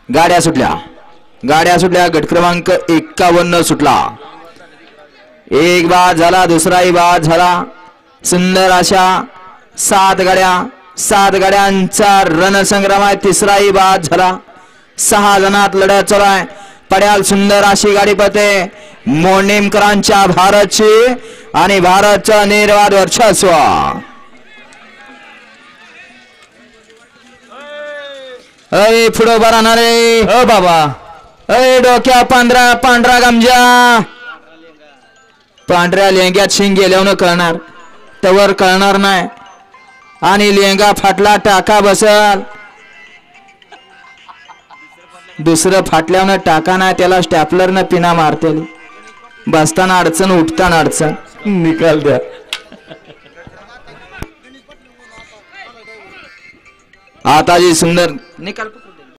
गाड्या सुटल्या गट क्रमांक 51 सुटला. एक बाद झाला, दुसराही बाद झाला. सुंदर अशा 7 गाड्यांचा रणसंग्राम आहे. तिसराही बाद झाला. 6 जणात लढत चालू आहे. पड्याल सुंदर अशी गाडी पळते मोडणीमकरांच्या भारतची आणि भारतचं निर्वाद वर्चस्व. अय पुढे उभा राहणार रे. हो बाबा. अय डोक्या पांढरा गमजा. पांढऱ्या लेंग्यात शिंग गेल्यावर कळणार, तवर कळणार नाही. आणि लेंगा फाटला टाका बसल. दुसरं फाटल्यावर टाका नाही, त्याला स्टॅपलरनं पिना मारते. बसताना अडचण, उठताना अडचण. निकाल द्या. आता जी सुंदर निकाल